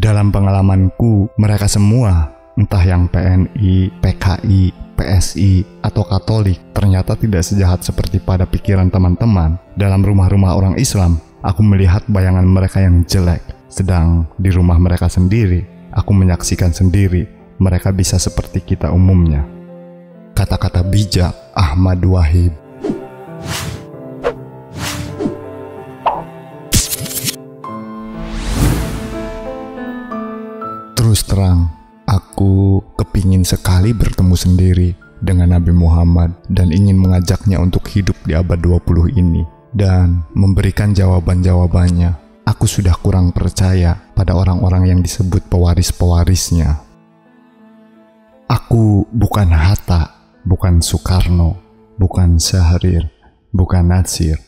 Dalam pengalamanku, mereka semua, entah yang PNI, PKI, PSI, atau Katolik, ternyata tidak sejahat seperti pada pikiran teman-teman. Dalam rumah-rumah orang Islam, aku melihat bayangan mereka yang jelek. Sedang di rumah mereka sendiri, aku menyaksikan sendiri mereka bisa seperti kita umumnya. Kata-kata bijak Ahmad Wahib. Terus terang, aku kepingin sekali bertemu sendiri dengan Nabi Muhammad dan ingin mengajaknya untuk hidup di abad 20 ini dan memberikan jawaban-jawabannya. Aku sudah kurang percaya pada orang-orang yang disebut pewaris-pewarisnya. Aku bukan Hatta, bukan Soekarno, bukan Syahrir, bukan Natsir,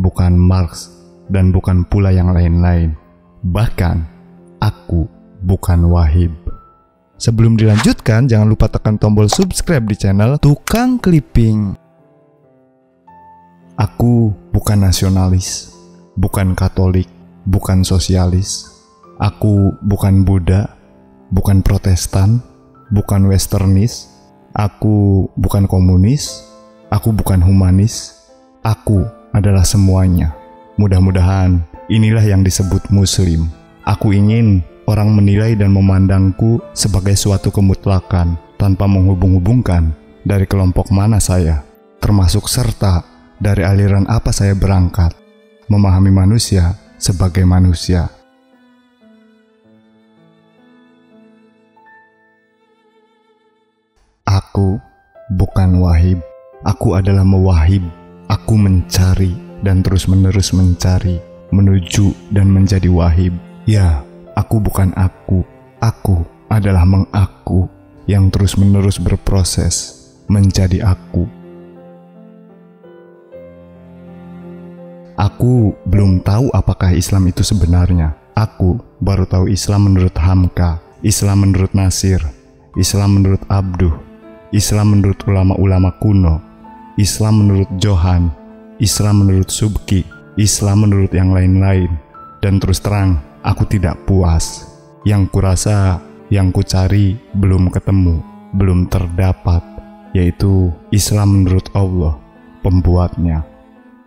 bukan Marx, dan bukan pula yang lain-lain. Bahkan, aku bukan Wahib. Sebelum dilanjutkan, jangan lupa tekan tombol subscribe di channel Tukang Clipping. Aku bukan nasionalis, bukan Katolik, bukan sosialis. Aku bukan Buddha, bukan Protestan, bukan Westernis. Aku bukan komunis, aku bukan humanis. Aku adalah semuanya. Mudah-mudahan inilah yang disebut Muslim. Aku ingin orang menilai dan memandangku sebagai suatu kemutlakan tanpa menghubung-hubungkan dari kelompok mana saya, termasuk serta dari aliran apa saya berangkat, memahami manusia sebagai manusia. Aku bukan Wahib, aku adalah mewahib. Aku mencari dan terus-menerus mencari, menuju dan menjadi Wahib. Ya, aku bukan aku adalah mengaku yang terus-menerus berproses menjadi aku. Aku belum tahu apakah Islam itu sebenarnya. Aku baru tahu Islam menurut Hamka, Islam menurut Nasir, Islam menurut Abduh, Islam menurut ulama-ulama kuno, Islam menurut Johan, Islam menurut Subki, Islam menurut yang lain-lain. Dan terus terang, aku tidak puas. Yang kurasa, yang kucari belum ketemu, belum terdapat, yaitu Islam menurut Allah, pembuatnya.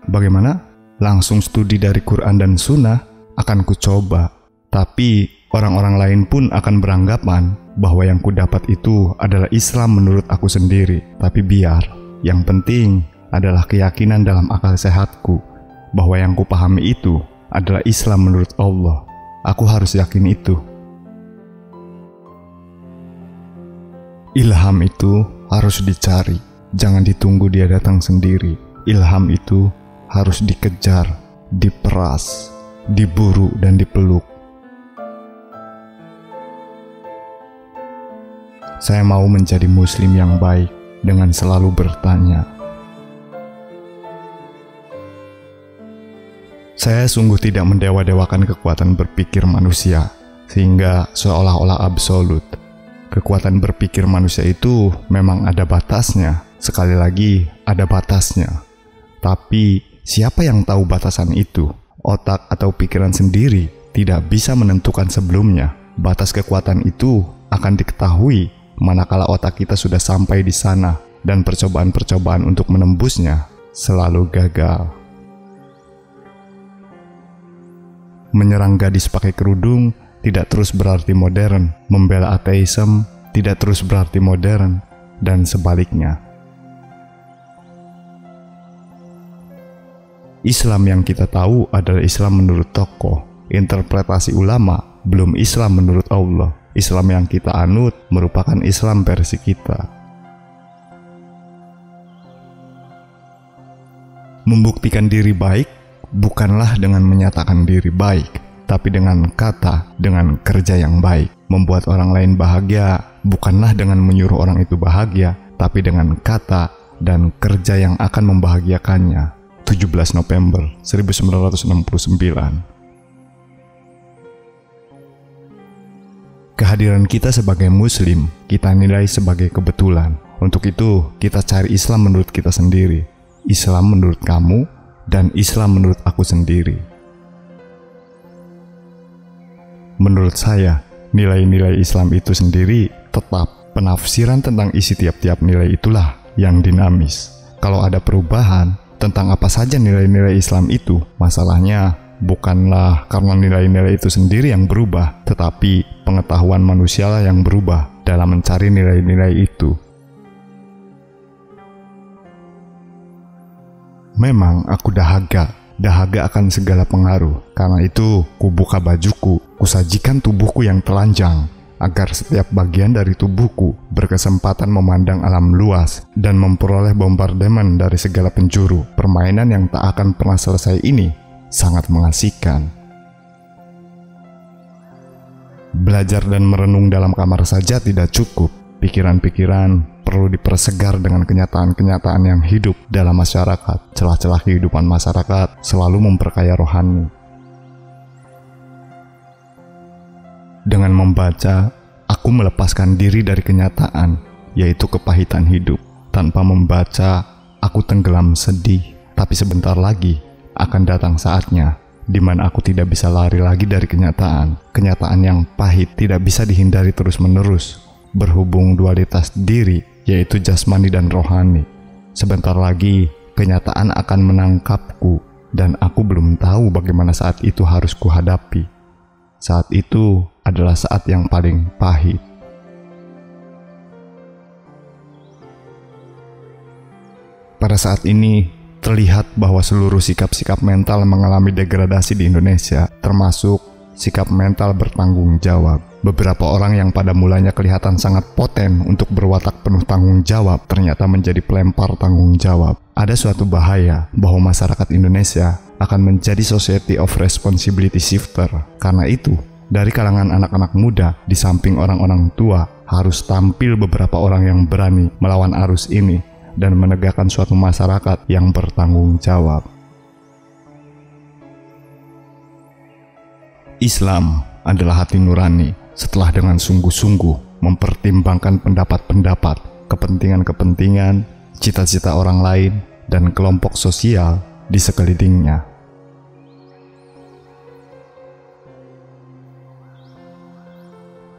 Bagaimana? Langsung studi dari Quran dan Sunnah akan kucoba. Tapi orang-orang lain pun akan beranggapan bahwa yang kudapat itu adalah Islam menurut aku sendiri. Tapi biar, yang penting adalah keyakinan dalam akal sehatku bahwa yang kupahami itu adalah Islam menurut Allah. Aku harus yakin itu. Ilham itu harus dicari, jangan ditunggu dia datang sendiri. Ilham itu harus dikejar, diperas, diburu, dan dipeluk. Saya mau menjadi Muslim yang baik dengan selalu bertanya. Saya sungguh tidak mendewa-dewakan kekuatan berpikir manusia, sehingga seolah-olah absolut. Kekuatan berpikir manusia itu memang ada batasnya, sekali lagi ada batasnya. Tapi siapa yang tahu batasan itu? Otak atau pikiran sendiri tidak bisa menentukan sebelumnya. Batas kekuatan itu akan diketahui manakala otak kita sudah sampai di sana, dan percobaan-percobaan untuk menembusnya selalu gagal. Menyerang gadis pakai kerudung tidak terus berarti modern, membela ateisme tidak terus berarti modern, dan sebaliknya. Islam yang kita tahu adalah Islam menurut tokoh, interpretasi ulama, belum Islam menurut Allah. Islam yang kita anut merupakan Islam versi kita. Membuktikan diri baik bukanlah dengan menyatakan diri baik, tapi dengan kata, dengan kerja yang baik. Membuat orang lain bahagia bukanlah dengan menyuruh orang itu bahagia, tapi dengan kata dan kerja yang akan membahagiakannya. 17 November 1969. Kehadiran kita sebagai Muslim, kita nilai sebagai kebetulan. Untuk itu, kita cari Islam menurut kita sendiri, Islam menurut kamu, dan Islam menurut aku sendiri. Menurut saya, nilai-nilai Islam itu sendiri tetap. Penafsiran tentang isi tiap-tiap nilai itulah yang dinamis. Kalau ada perubahan tentang apa saja nilai-nilai Islam itu, masalahnya bukanlah karena nilai-nilai itu sendiri yang berubah, tetapi pengetahuan manusialah yang berubah dalam mencari nilai-nilai itu. Memang aku dahaga akan segala pengaruh. Karena itu, kubuka bajuku, kusajikan tubuhku yang telanjang, agar setiap bagian dari tubuhku berkesempatan memandang alam luas dan memperoleh bombardemen dari segala penjuru. Permainan yang tak akan pernah selesai ini sangat mengasihkan. Belajar dan merenung dalam kamar saja tidak cukup. Pikiran-pikiran perlu dipersegar dengan kenyataan-kenyataan yang hidup dalam masyarakat. Celah-celah kehidupan masyarakat selalu memperkaya rohani. Dengan membaca, aku melepaskan diri dari kenyataan, yaitu kepahitan hidup. Tanpa membaca, aku tenggelam sedih. Tapi sebentar lagi akan datang saatnya di mana aku tidak bisa lari lagi dari kenyataan. Kenyataan yang pahit tidak bisa dihindari terus-menerus. Berhubung dualitas diri, yaitu jasmani dan rohani. Sebentar lagi, kenyataan akan menangkapku, dan aku belum tahu bagaimana saat itu harus kuhadapi. Saat itu adalah saat yang paling pahit. Pada saat ini, terlihat bahwa seluruh sikap-sikap mental mengalami degradasi di Indonesia, termasuk sikap mental bertanggung jawab. Beberapa orang yang pada mulanya kelihatan sangat poten untuk berwatak penuh tanggung jawab, ternyata menjadi pelempar tanggung jawab. Ada suatu bahaya bahwa masyarakat Indonesia akan menjadi society of responsibility shifter. Karena itu, dari kalangan anak-anak muda, di samping orang-orang tua, harus tampil beberapa orang yang berani melawan arus ini dan menegakkan suatu masyarakat yang bertanggung jawab. Islam adalah hati nurani setelah dengan sungguh-sungguh mempertimbangkan pendapat-pendapat, kepentingan-kepentingan, cita-cita orang lain, dan kelompok sosial di sekelilingnya.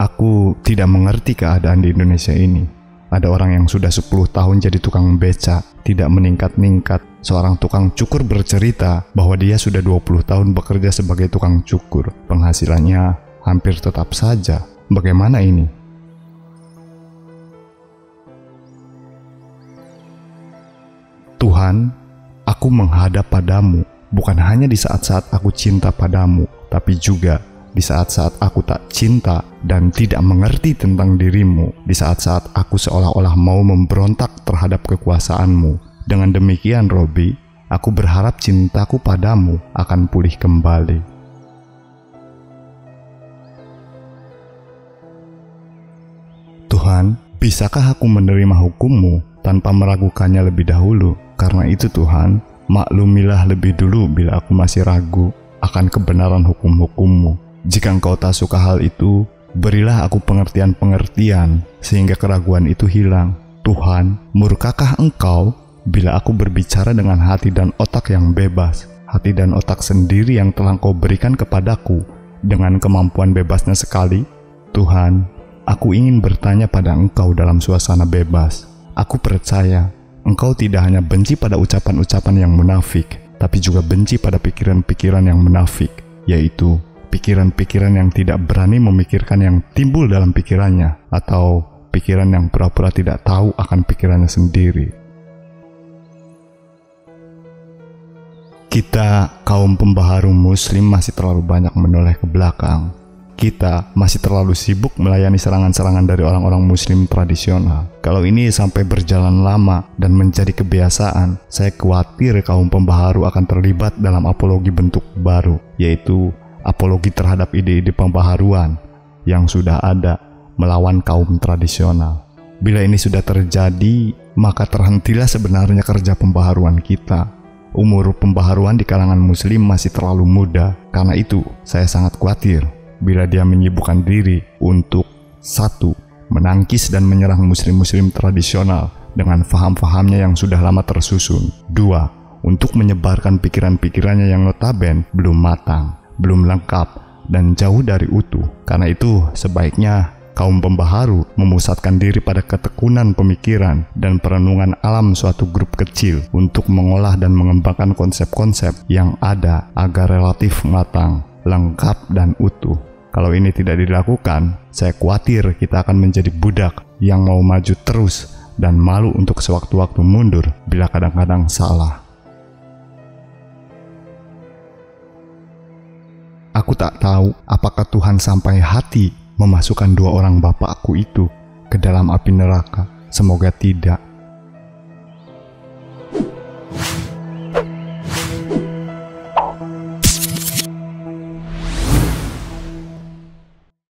Aku tidak mengerti keadaan di Indonesia ini. Ada orang yang sudah 10 tahun jadi tukang beca, tidak meningkat-ningkat. Seorang tukang cukur bercerita bahwa dia sudah 20 tahun bekerja sebagai tukang cukur. Penghasilannya hampir tetap saja. Bagaimana ini? Tuhan, aku menghadap padamu, bukan hanya di saat-saat aku cinta padamu, tapi juga di saat-saat aku tak cinta dan tidak mengerti tentang dirimu, di saat-saat aku seolah-olah mau memberontak terhadap kekuasaanmu. Dengan demikian, Robi, aku berharap cintaku padamu akan pulih kembali. Tuhan, bisakah aku menerima hukum-Mu tanpa meragukannya lebih dahulu? Karena itu Tuhan, maklumilah lebih dulu bila aku masih ragu akan kebenaran hukum-hukum-Mu. Jika Engkau tak suka hal itu, berilah aku pengertian-pengertian sehingga keraguan itu hilang. Tuhan, murkakah Engkau bila aku berbicara dengan hati dan otak yang bebas, hati dan otak sendiri yang telah Engkau berikan kepadaku dengan kemampuan bebasnya sekali? Tuhan, aku ingin bertanya pada Engkau dalam suasana bebas. Aku percaya Engkau tidak hanya benci pada ucapan-ucapan yang munafik, tapi juga benci pada pikiran-pikiran yang munafik, yaitu pikiran-pikiran yang tidak berani memikirkan yang timbul dalam pikirannya, atau pikiran yang pura-pura tidak tahu akan pikirannya sendiri. Kita, kaum pembaharu Muslim, masih terlalu banyak menoleh ke belakang. Kita masih terlalu sibuk melayani serangan-serangan dari orang-orang Muslim tradisional. Kalau ini sampai berjalan lama dan menjadi kebiasaan, saya khawatir kaum pembaharu akan terlibat dalam apologi bentuk baru, yaitu apologi terhadap ide-ide pembaharuan yang sudah ada melawan kaum tradisional. Bila ini sudah terjadi, maka terhentilah sebenarnya kerja pembaharuan kita. Umur pembaharuan di kalangan Muslim masih terlalu muda. Karena itu, saya sangat khawatir bila dia menyibukkan diri untuk 1. Menangkis dan menyerang muslim-muslim tradisional dengan faham-fahamnya yang sudah lama tersusun. 2. Untuk menyebarkan pikiran-pikirannya yang notaben belum matang, belum lengkap, dan jauh dari utuh. Karena itu, sebaiknya kaum pembaharu memusatkan diri pada ketekunan pemikiran dan perenungan alam suatu grup kecil untuk mengolah dan mengembangkan konsep-konsep yang ada agar relatif matang, lengkap, dan utuh. Kalau ini tidak dilakukan, saya khawatir kita akan menjadi budak yang mau maju terus dan malu untuk sewaktu-waktu mundur bila kadang-kadang salah. Aku tak tahu apakah Tuhan sampai hati memasukkan 2 orang bapakku itu ke dalam api neraka. Semoga tidak.